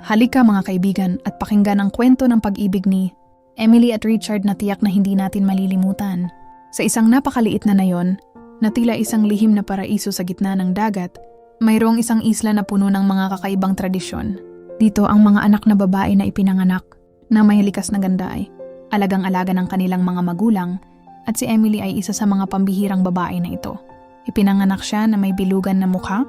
Halika mga kaibigan at pakinggan ang kwento ng pag-ibig ni Emily at Richard na tiyak na hindi natin malilimutan. Sa isang napakaliit na nayon, na tila isang lihim na paraiso sa gitna ng dagat, mayroong isang isla na puno ng mga kakaibang tradisyon. Dito ang mga anak na babae na ipinanganak na may likas na ganda ay alagang-alaga ng kanilang mga magulang at si Emily ay isa sa mga pambihirang babae na ito. Ipinanganak siya na may bilugan na mukha,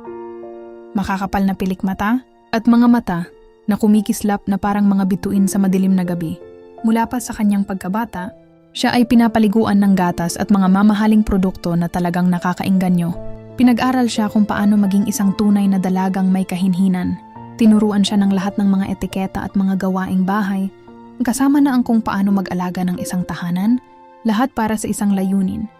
makakapal na pilik mata at mga mata na kumikislap na parang mga bituin sa madilim na gabi. Mula pa sa kanyang pagkabata, siya ay pinapaliguan ng gatas at mga mamahaling produkto na talagang nakakaengganyo. Pinag-aral siya kung paano maging isang tunay na dalagang may kahinhinan. Tinuruan siya ng lahat ng mga etiketa at mga gawaing bahay, kasama na ang kung paano mag-alaga ng isang tahanan, lahat para sa isang layunin,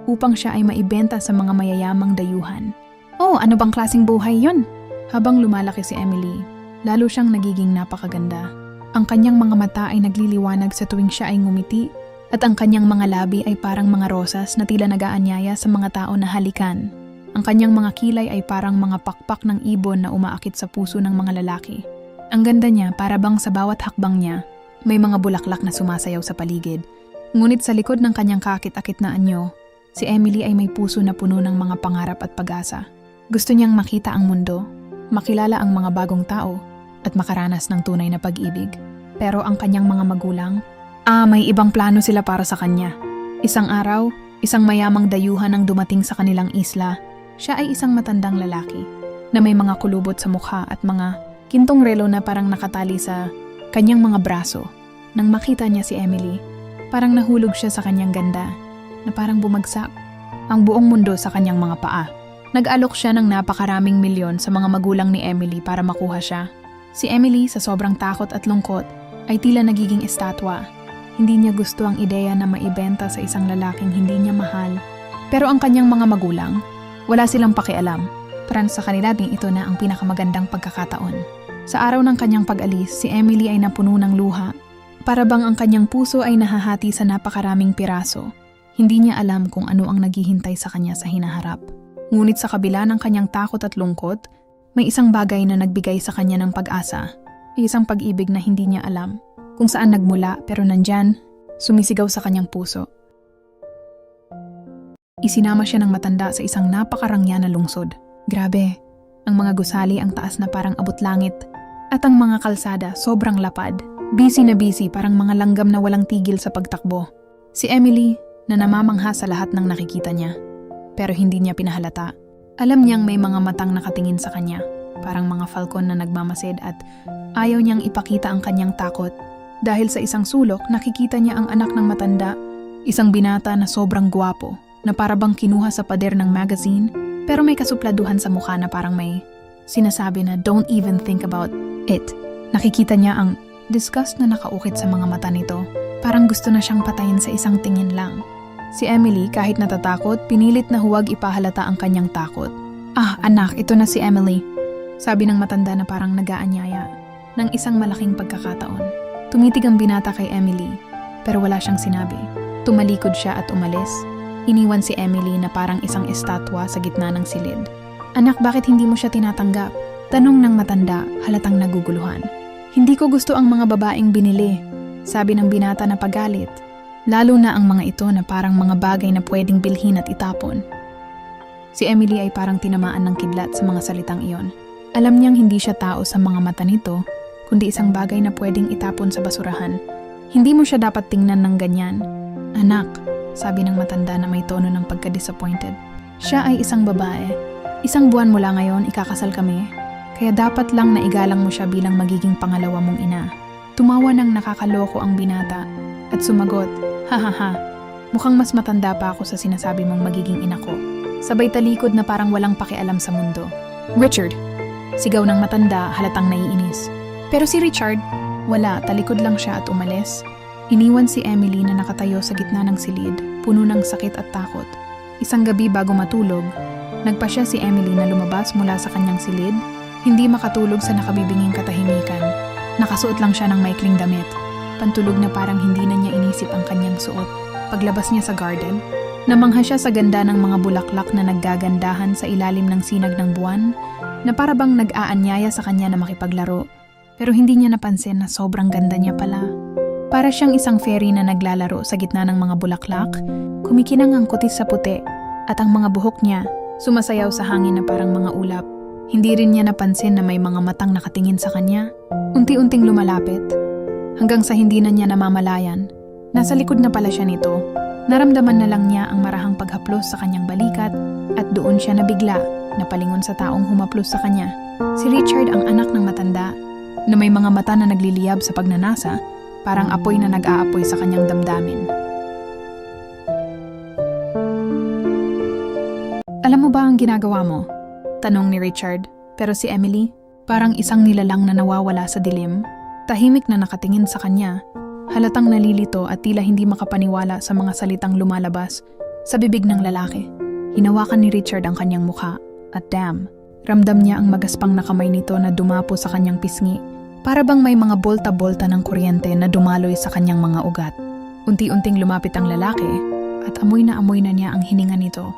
upang siya ay maibenta sa mga mayayamang dayuhan. Oh, ano bang klaseng buhay yon? Habang lumalaki si Emily, lalo siyang nagiging napakaganda. Ang kanyang mga mata ay nagliliwanag sa tuwing siya ay ngumiti at ang kanyang mga labi ay parang mga rosas na tila nag-aanyaya sa mga tao na halikan. Ang kanyang mga kilay ay parang mga pakpak ng ibon na umaakit sa puso ng mga lalaki. Ang ganda niya para bang sa bawat hakbang niya, may mga bulaklak na sumasayaw sa paligid. Ngunit sa likod ng kanyang kakit-akit na anyo, si Emily ay may puso na puno ng mga pangarap at pag-asa. Gusto niyang makita ang mundo, makilala ang mga bagong tao, at makaranas ng tunay na pag-ibig. Pero ang kanyang mga magulang, may ibang plano sila para sa kanya. Isang araw, isang mayamang dayuhan ang dumating sa kanilang isla. Siya ay isang matandang lalaki na may mga kulubot sa mukha at mga kintong relo na parang nakatali sa kanyang mga braso. Nang makita niya si Emily, parang nahulog siya sa kanyang ganda na parang bumagsak ang buong mundo sa kanyang mga paa. Nag-alok siya ng napakaraming milyon sa mga magulang ni Emily para makuha siya. Si Emily sa sobrang takot at lungkot ay tila nagiging estatwa. Hindi niya gusto ang ideya na maibenta sa isang lalaking hindi niya mahal. Pero ang kanyang mga magulang, wala silang pakialam. Parang sa kanila din ito na ang pinakamagandang pagkakataon. Sa araw ng kanyang pag-alis, si Emily ay napuno ng luha. Para bang ang kanyang puso ay nahahati sa napakaraming piraso. Hindi niya alam kung ano ang naghihintay sa kanya sa hinaharap. Ngunit sa kabila ng kanyang takot at lungkot, may isang bagay na nagbigay sa kanya ng pag-asa. Isang pag-ibig na hindi niya alam kung saan nagmula pero nandyan, sumisigaw sa kanyang puso. Isinama siya ng matanda sa isang napakarangya na lungsod. Grabe, ang mga gusali ang taas na parang abot langit at ang mga kalsada sobrang lapad. Busy na busy parang mga langgam na walang tigil sa pagtakbo. Si Emily na namamangha sa lahat ng nakikita niya pero hindi niya pinahalata. Alam niyang may mga matang nakatingin sa kanya, parang mga falcon na nagmamasid at ayaw niyang ipakita ang kanyang takot. Dahil sa isang sulok, nakikita niya ang anak ng matanda, isang binata na sobrang gwapo, na parabang kinuha sa pader ng magazine, pero may kasupladuhan sa mukha na parang may sinasabi na don't even think about it. Nakikita niya ang disgust na nakaukit sa mga mata nito, parang gusto na siyang patayin sa isang tingin lang. Si Emily, kahit natatakot, pinilit na huwag ipahalata ang kanyang takot. Anak, ito na si Emily, sabi ng matanda na parang nag-aanyaya ng isang malaking pagkakataon. Tumitig ang binata kay Emily, pero wala siyang sinabi. Tumalikod siya at umalis. Iniwan si Emily na parang isang estatwa sa gitna ng silid. Anak, bakit hindi mo siya tinatanggap? Tanong ng matanda, halatang naguguluhan. Hindi ko gusto ang mga babaeng binili, sabi ng binata na pagalit. Lalo na ang mga ito na parang mga bagay na pwedeng bilhin at itapon. Si Emily ay parang tinamaan ng kidlat sa mga salitang iyon. Alam niyang hindi siya tao sa mga mata nito, kundi isang bagay na pwedeng itapon sa basurahan. Hindi mo siya dapat tingnan ng ganyan. Anak, sabi ng matanda na may tono ng pagka-disappointed. Siya ay isang babae. Isang buwan mula ngayon, ikakasal kami. Kaya dapat lang na igalang mo siya bilang magiging pangalawa mong ina. Tumawa ng nakakaloko ang binata at sumagot, "Hahaha, mukhang mas matanda pa ako sa sinasabi mong magiging ina ko." Sabay talikod na parang walang pakialam sa mundo. "Richard!" Sigaw ng matanda, halatang naiinis. Pero si Richard, wala, talikod lang siya at umalis. Iniwan si Emily na nakatayo sa gitna ng silid, puno ng sakit at takot. Isang gabi bago matulog, nagpasya si Emily na lumabas mula sa kanyang silid, hindi makatulog sa nakabibinging katahimikan. Nakasuot lang siya ng maikling damit. Pantulog na parang hindi na niya inisip ang kanyang suot. Paglabas niya sa garden, namangha siya sa ganda ng mga bulaklak na naggagandahan sa ilalim ng sinag ng buwan, na parabang nag-aanyaya sa kanya na makipaglaro. Pero hindi niya napansin na sobrang ganda niya pala. Para siyang isang fairy na naglalaro sa gitna ng mga bulaklak, kumikinang ang kutis sa puti at ang mga buhok niya sumasayaw sa hangin na parang mga ulap. Hindi rin niya napansin na may mga matang nakatingin sa kanya. Unti-unting lumalapit, hanggang sa hindi na niya namamalayan. Nasa likod na pala siya nito. Naramdaman na lang niya ang marahang paghaplos sa kanyang balikat at doon siya nabigla, napalingon sa taong humaplos sa kanya. Si Richard ang anak ng matanda na may mga mata na nagliliyab sa pagnanasa, parang apoy na nag-aapoy sa kanyang damdamin. Alam mo ba ang ginagawa mo? Tanong ni Richard, pero si Emily, parang isang nilalang na nawawala sa dilim, tahimik na nakatingin sa kanya, halatang nalilito at tila hindi makapaniwala sa mga salitang lumalabas sa bibig ng lalaki. Hinawakan ni Richard ang kanyang mukha at damn, ramdam niya ang magaspang na kamay nito na dumapo sa kanyang pisngi. Para bang may mga bolta-bolta ng kuryente na dumaloy sa kanyang mga ugat. Unti-unting lumapit ang lalaki at amoy na niya ang hininga nito.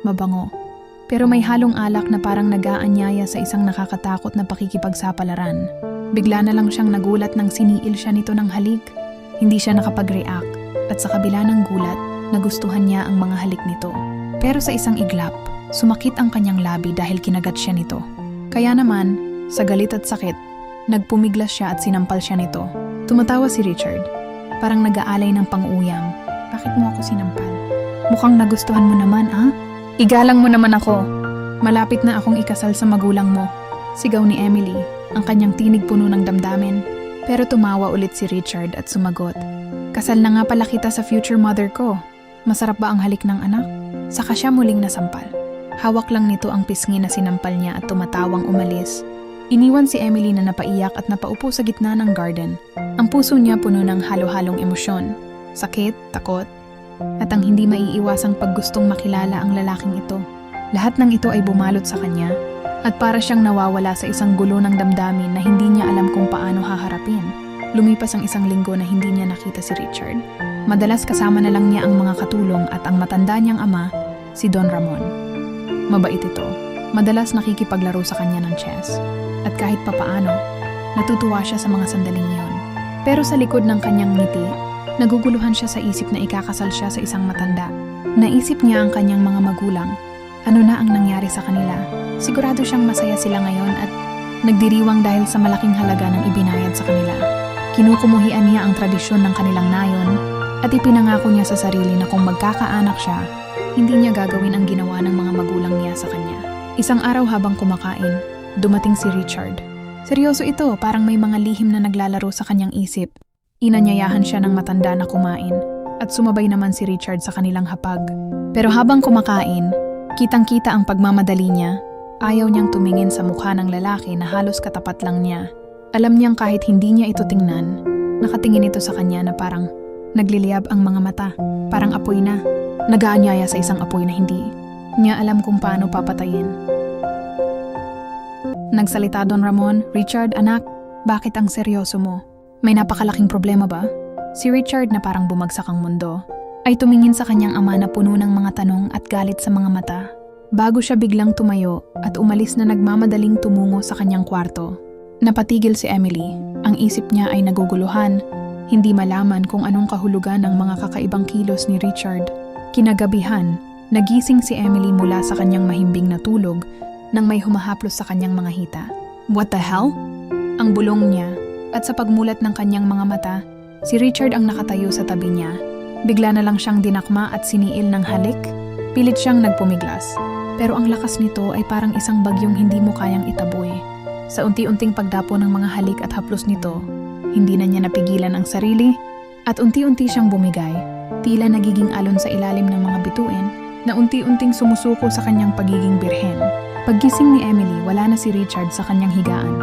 Mabango, pero may halong alak na parang nag-aanyaya sa isang nakakatakot na pakikipagsapalaran. Bigla na lang siyang nagulat nang siniil siya nito ng halik. Hindi siya nakapag-react at sa kabila ng gulat, nagustuhan niya ang mga halik nito. Pero sa isang iglap, sumakit ang kanyang labi dahil kinagat siya nito. Kaya naman, sa galit at sakit, nagpumiglas siya at sinampal siya nito. Tumatawa si Richard, parang nag-aalay ng pang-uyam. Bakit mo ako sinampal? Mukhang nagustuhan mo naman, ah? Igalang mo naman ako. Malapit na akong ikasal sa magulang mo. Sigaw ni Emily, ang kanyang tinig puno ng damdamin. Pero tumawa ulit si Richard at sumagot. Kasal na nga pala kita sa future mother ko. Masarap ba ang halik ng anak? Saka siya muling nasampal. Hawak lang nito ang pisngi na sinampal niya at tumatawang umalis. Iniwan si Emily na napaiyak at napaupo sa gitna ng garden. Ang puso niya puno ng halo-halong emosyon, sakit, takot, at ang hindi maiiwasang paggustong makilala ang lalaking ito. Lahat ng ito ay bumalot sa kanya at para siyang nawawala sa isang gulo ng damdamin na hindi niya alam kung paano haharapin. Lumipas ang isang linggo na hindi niya nakita si Richard. Madalas kasama na lang niya ang mga katulong at ang matanda niyang ama, si Don Ramon. Mabait ito. Madalas nakikipaglaro sa kanya ng chess. At kahit papaano, natutuwa siya sa mga sandaling iyon. Pero sa likod ng kanyang ngiti, naguguluhan siya sa isip na ikakasal siya sa isang matanda. Naisip niya ang kanyang mga magulang. Ano na ang nangyari sa kanila? Sigurado siyang masaya sila ngayon at nagdiriwang dahil sa malaking halaga ng ibinayad sa kanila. Kinukumuhian niya ang tradisyon ng kanilang nayon at ipinangako niya sa sarili na kung magkakaanak siya, hindi niya gagawin ang ginawa ng mga magulang niya sa kanya. Isang araw habang kumakain, dumating si Richard. Seryoso ito, parang may mga lihim na naglalaro sa kanyang isip. Inanyayahan siya ng matanda na kumain at sumabay naman si Richard sa kanilang hapag. Pero habang kumakain, kitang-kita ang pagmamadali niya. Ayaw niyang tumingin sa mukha ng lalaki na halos katapat lang niya. Alam niyang kahit hindi niya ito tingnan, nakatingin ito sa kanya na parang nagliliyab ang mga mata. Parang apoy na, nag-aanyaya sa isang apoy na hindi niya alam kung paano papatayin. Nagsalita Don Ramon, Richard, anak, bakit ang seryoso mo? May napakalaking problema ba? Si Richard na parang bumagsak ang mundo, ay tumingin sa kanyang ama na puno ng mga tanong at galit sa mga mata. Bago siya biglang tumayo at umalis na nagmamadaling tumungo sa kanyang kwarto. Napatigil si Emily, ang isip niya ay naguguluhan, hindi malaman kung anong kahulugan ng mga kakaibang kilos ni Richard. Kinagabihan, nagising si Emily mula sa kanyang mahimbing na tulog nang may humahaplos sa kanyang mga hita. What the hell? Ang bulong niya, at sa pagmulat ng kanyang mga mata, si Richard ang nakatayo sa tabi niya. Bigla na lang siyang dinakma at siniil ng halik. Pilit siyang nagpumiglas. Pero ang lakas nito ay parang isang bagyong hindi mo kayang itaboy. Sa unti-unting pagdapo ng mga halik at haplos nito, hindi na niya napigilan ang sarili at unti-unti siyang bumigay. Tila nagiging alon sa ilalim ng mga bituin na unti-unting sumusuko sa kanyang pagiging birhen. Paggising ni Emily, wala na si Richard sa kanyang higaan.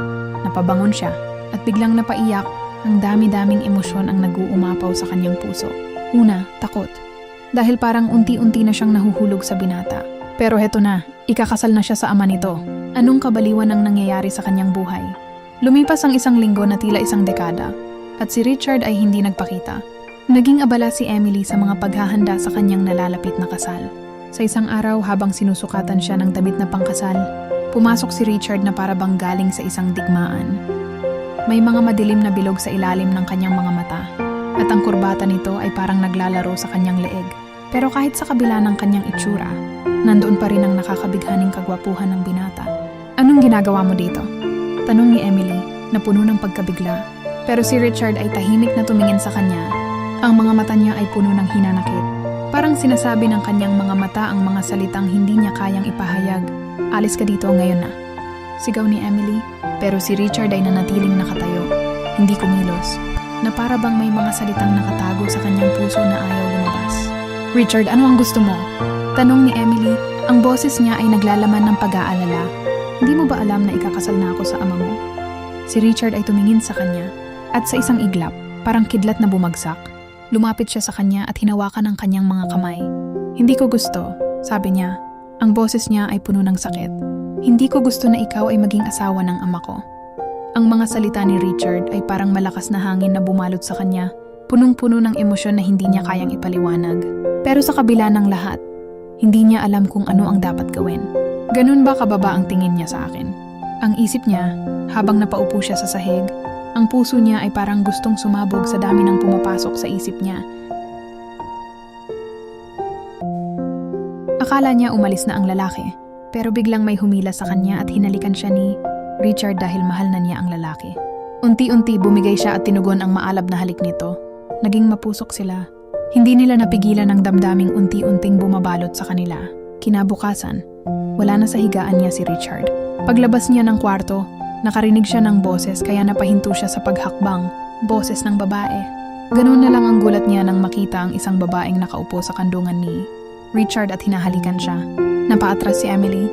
Napabangon siya at biglang napaiyak. Ang dami-daming emosyon ang nag-uumapaw sa kanyang puso. Una, takot. Dahil parang unti-unti na siyang nahuhulog sa binata. Pero heto na, ikakasal na siya sa ama nito. Anong kabaliwan ang nangyayari sa kanyang buhay? Lumipas ang isang linggo na tila isang dekada at si Richard ay hindi nagpakita. Naging abala si Emily sa mga paghahanda sa kanyang nalalapit na kasal. Sa isang araw habang sinusukatan siya ng damit na pangkasal, pumasok si Richard na para bang galing sa isang digmaan. May mga madilim na bilog sa ilalim ng kanyang mga mata, at ang kurbata nito ay parang naglalaro sa kanyang leeg. Pero kahit sa kabila ng kanyang itsura, nandoon pa rin ang nakakabighaning kagwapuhan ng binata. Anong ginagawa mo dito? Tanong ni Emily na puno ng pagkabigla. Pero si Richard ay tahimik na tumingin sa kanya. Ang mga mata niya ay puno ng hinanakit. Parang sinasabi ng kanyang mga mata ang mga salitang hindi niya kayang ipahayag. Alis ka dito ngayon na. Sigaw ni Emily, pero si Richard ay nanatiling nakatayo. Hindi kumilos, na para bang may mga salitang nakatago sa kanyang puso na ayaw lumabas. Richard, ano ang gusto mo? Tanong ni Emily, ang boses niya ay naglalaman ng pag-aalala. Hindi mo ba alam na ikakasal na ako sa ama mo? Si Richard ay tumingin sa kanya, at sa isang iglap, parang kidlat na bumagsak. Lumapit siya sa kanya at hinawakan ang kanyang mga kamay. Hindi ko gusto, sabi niya. Ang boses niya ay puno ng sakit. Hindi ko gusto na ikaw ay maging asawa ng ama ko. Ang mga salita ni Richard ay parang malakas na hangin na bumalot sa kanya, punong-puno ng emosyon na hindi niya kayang ipaliwanag. Pero sa kabila ng lahat, hindi niya alam kung ano ang dapat gawin. Ganun ba kababa ang tingin niya sa akin? Ang isip niya, habang napaupo siya sa sahig, ang puso niya ay parang gustong sumabog sa dami ng pumapasok sa isip niya. Akala niya umalis na ang lalaki, pero biglang may humila sa kanya at hinalikan siya ni Richard dahil mahal na niya ang lalaki. Unti-unti bumigay siya at tinugon ang maalab na halik nito. Naging mapusok sila. Hindi nila napigilan ang damdaming unti-unting bumabalot sa kanila. Kinabukasan, wala na sa higaan niya si Richard. Paglabas niya ng kwarto, nakarinig siya ng boses kaya napahinto siya sa paghakbang, boses ng babae. Ganun na lang ang gulat niya nang makita ang isang babaeng nakaupo sa kandungan ni Richard at hinahalikan siya. Napaatras si Emily.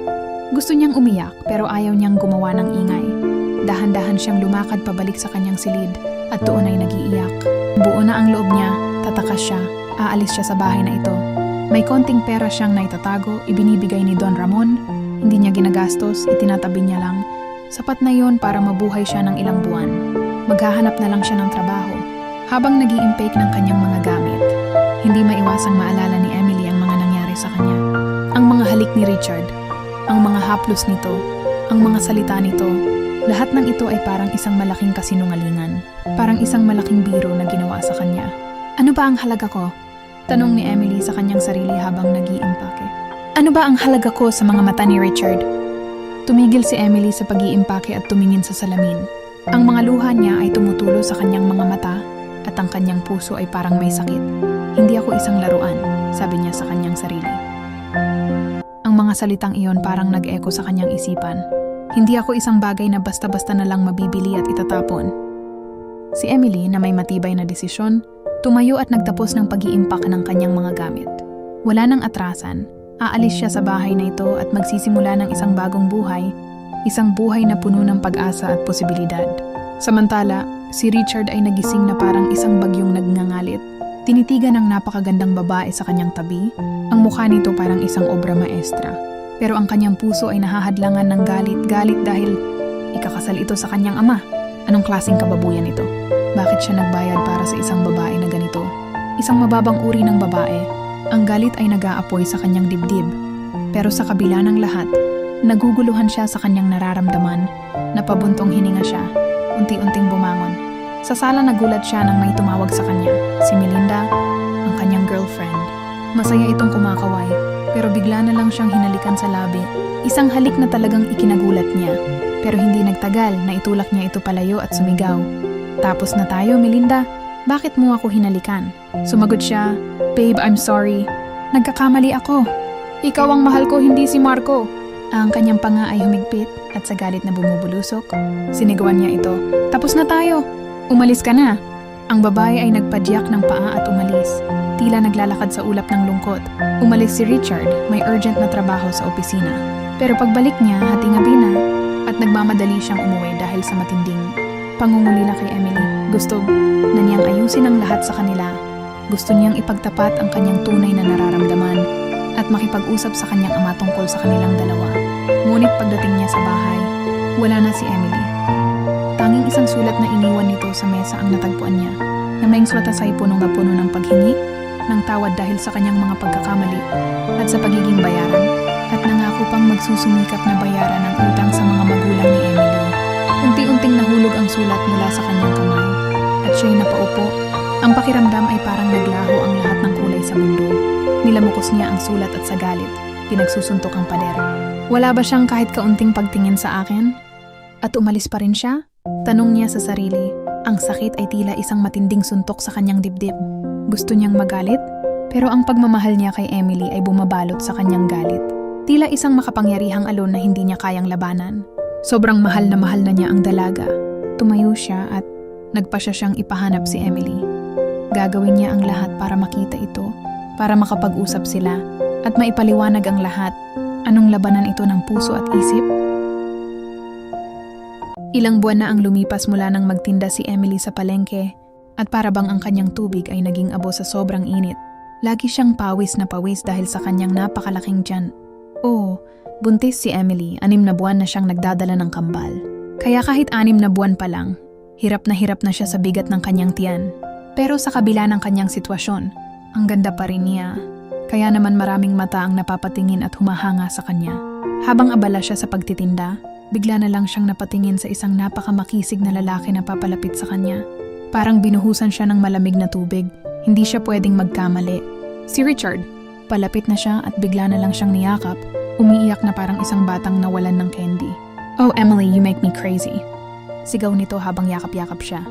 Gusto niyang umiyak pero ayaw niyang gumawa ng ingay. Dahan-dahan siyang lumakad pabalik sa kanyang silid at doon ay nag-iiyak. Buo na ang loob niya, tatakas siya, aalis siya sa bahay na ito. May konting pera siyang naitatago, ibinibigay ni Don Ramon, hindi niya ginagastos, itinatabi niya lang. Sapat na yon para mabuhay siya ng ilang buwan. Maghahanap na lang siya ng trabaho. Habang nag-i-impake ng kanyang mga gamit, hindi maiwasang maalala ni Emily ang mga nangyari sa kanya. Ang mga halik ni Richard, ang mga haplos nito, ang mga salita nito, lahat ng ito ay parang isang malaking kasinungalingan. Parang isang malaking biro na ginawa sa kanya. Ano ba ang halaga ko? Tanong ni Emily sa kanyang sarili habang nag-iimpake. Ano ba ang halaga ko sa mga mata ni Richard? Tumigil si Emily sa pag-iimpake at tumingin sa salamin. Ang mga luha niya ay tumutulo sa kanyang mga mata at ang kanyang puso ay parang may sakit. Hindi ako isang laruan, sabi niya sa kanyang sarili. Ang mga salitang iyon parang nag-echo sa kanyang isipan. Hindi ako isang bagay na basta-basta na lang mabibili at itatapon. Si Emily na may matibay na desisyon, tumayo at nagtapos ng pag-iimpake ng kanyang mga gamit. Wala nang atrasan. Aalis siya sa bahay na ito at magsisimula ng isang bagong buhay, isang buhay na puno ng pag-asa at posibilidad. Samantala, si Richard ay nagising na parang isang bagyong nagngangalit. Tinitigan ng napakagandang babae sa kanyang tabi, ang mukha nito parang isang obra maestra. Pero ang kanyang puso ay nahahadlangan ng galit dahil ikakasal ito sa kanyang ama. Anong klaseng kababuyan ito? Bakit siya nagbayad para sa isang babae na ganito? Isang mababang uri ng babae. Ang galit ay nag-aapoy sa kanyang dibdib. Pero sa kabila ng lahat, naguguluhan siya sa kanyang nararamdaman. Napabuntong hininga siya, unti-unting bumangon. Sa sala nagulat siya nang may tumawag sa kanya, si Melinda, ang kanyang girlfriend. Masaya itong kumakaway, pero bigla na lang siyang hinalikan sa labi. Isang halik na talagang ikinagulat niya. Pero hindi nagtagal na itulak niya ito palayo at sumigaw. Tapos na tayo, Melinda. Bakit mo ako hinalikan? Sumagot siya, Babe, I'm sorry. Nagkakamali ako. Ikaw ang mahal ko, hindi si Marco. Ang kanyang panga ay humigpit at sa galit na bumubulusok, sinigawan niya ito. Tapos na tayo. Umalis ka na. Ang babae ay nagpadyak ng paa at umalis. Tila naglalakad sa ulap ng lungkot. Umalis si Richard, may urgent na trabaho sa opisina. Pero pagbalik niya, hating-gabi na at nagmamadali siyang umuwi dahil sa matinding pangungulila kay Emily. Gusto na niyang ayusin ang lahat sa kanila. Gusto niyang ipagtapat ang kanyang tunay na nararamdaman at makipag-usap sa kanyang ama tungkol sa kanilang dalawa. Ngunit pagdating niya sa bahay, wala na si Emily. Tanging isang sulat na iniwan nito sa mesa ang natagpuan niya, na may swatasa ay punong na puno ng paghingi, ng tawad dahil sa kanyang mga pagkakamali at sa pagiging bayaran, at nangako pang magsusumikap na bayaran ang utang sa mga magulang ni Emily. Unti-unting nahulog ang sulat mula sa kanyang kamay at siya'y napaupo. Ang pakiramdam ay parang naglaho ang lahat ng kulay sa mundo. Nilamukos niya ang sulat at sa galit, pinagsusuntok ang pader. Wala ba siyang kahit kaunting pagtingin sa akin? At umalis pa rin siya? Tanong niya sa sarili. Ang sakit ay tila isang matinding suntok sa kanyang dibdib. Gusto niyang magalit, pero ang pagmamahal niya kay Emily ay bumabalot sa kanyang galit. Tila isang makapangyarihang alon na hindi niya kayang labanan. Sobrang mahal na niya ang dalaga. Tumayo siya at nagpasya siyang ipahanap si Emily. Gagawin niya ang lahat para makita ito, para makapag-usap sila, at maipaliwanag ang lahat. Anong labanan ito ng puso at isip? Ilang buwan na ang lumipas mula nang magtinda si Emily sa palengke, at para bang ang kanyang tubig ay naging abo sa sobrang init. Lagi siyang pawis na pawis dahil sa kanyang napakalaking tiyan. Oo, buntis si Emily, 6 na buwan na siyang nagdadala ng kambal. Kaya kahit 6 na buwan pa lang, hirap na siya sa bigat ng kanyang tiyan. Pero sa kabila ng kanyang sitwasyon, ang ganda pa rin niya. Kaya naman maraming mata ang napapatingin at humahanga sa kanya. Habang abala siya sa pagtitinda, bigla na lang siyang napatingin sa isang napakamakisig na lalaki na papalapit sa kanya. Parang binuhusan siya ng malamig na tubig, hindi siya pwedeng magkamali. Si Richard, palapit na siya at bigla na lang siyang niyakap, umiiyak na parang isang batang nawalan ng candy. "Oh Emily, you make me crazy." Sigaw nito habang yakap-yakap siya.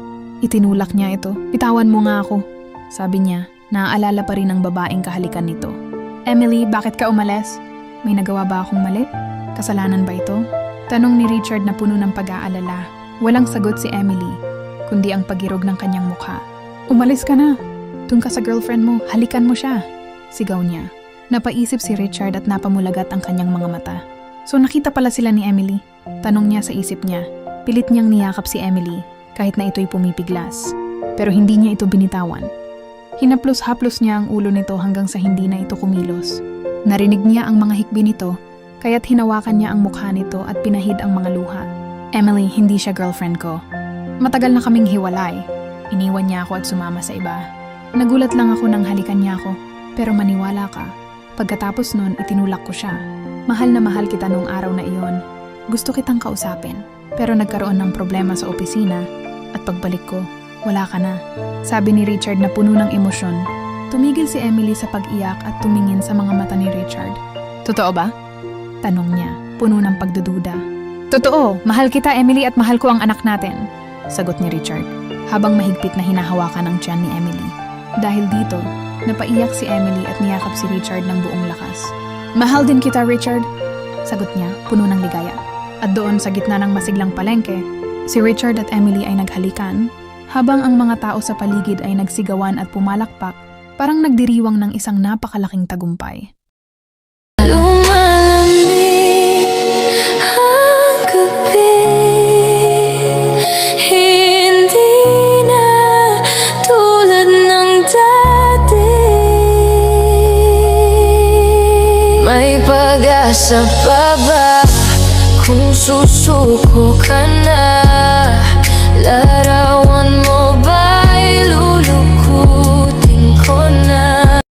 Itinulak niya ito, "Bitawan mo nga ako." Sabi niya, naaalala pa rin ang babaeng kahalikan nito. "Emily, bakit ka umalis? May nagawa ba akong mali? Kasalanan ba ito?" Tanong ni Richard na puno ng pag-aalala. Walang sagot si Emily, kundi ang pagirog ng kanyang mukha. "Umalis ka na. Doon ka sa girlfriend mo, halikan mo siya." Sigaw niya. Napaisip si Richard at napamulagat ang kanyang mga mata. So nakita pala sila ni Emily? Tanong niya sa isip niya. Pilit niyang niyakap si Emily, kahit na ito'y pumipiglas. Pero hindi niya ito binitawan. Hinaplos-haplos niya ang ulo nito hanggang sa hindi na ito kumilos. Narinig niya ang mga hikbi nito, kaya't hinawakan niya ang mukha nito at pinahid ang mga luha. "Emily, hindi siya girlfriend ko. Matagal na kaming hiwalay. Iniwan niya ako at sumama sa iba. Nagulat lang ako nang halikan niya ako, pero maniwala ka. Pagkatapos nun, itinulak ko siya. Mahal na mahal kita nung araw na iyon. Gusto kitang kausapin, pero nagkaroon ng problema sa opisina at pagbalik ko, wala ka na." Sabi ni Richard na puno ng emosyon. Tumigil si Emily sa pag-iyak at tumingin sa mga mata ni Richard. "Totoo ba?" Tanong niya, puno ng pagdududa. "Totoo, mahal kita Emily at mahal ko ang anak natin," sagot ni Richard, habang mahigpit na hinahawakan ang tiyan ni Emily. Dahil dito, napaiyak si Emily at niyakap si Richard ng buong lakas. "Mahal din kita, Richard," sagot niya, puno ng ligaya. At doon sa gitna ng masiglang palengke, si Richard at Emily ay naghalikan, habang ang mga tao sa paligid ay nagsigawan at pumalakpak, parang nagdiriwang ng isang napakalaking tagumpay. Lumalamig ang gabi, hindi na tulad ng dati. May pag-asa pa ba kung susuko ka na?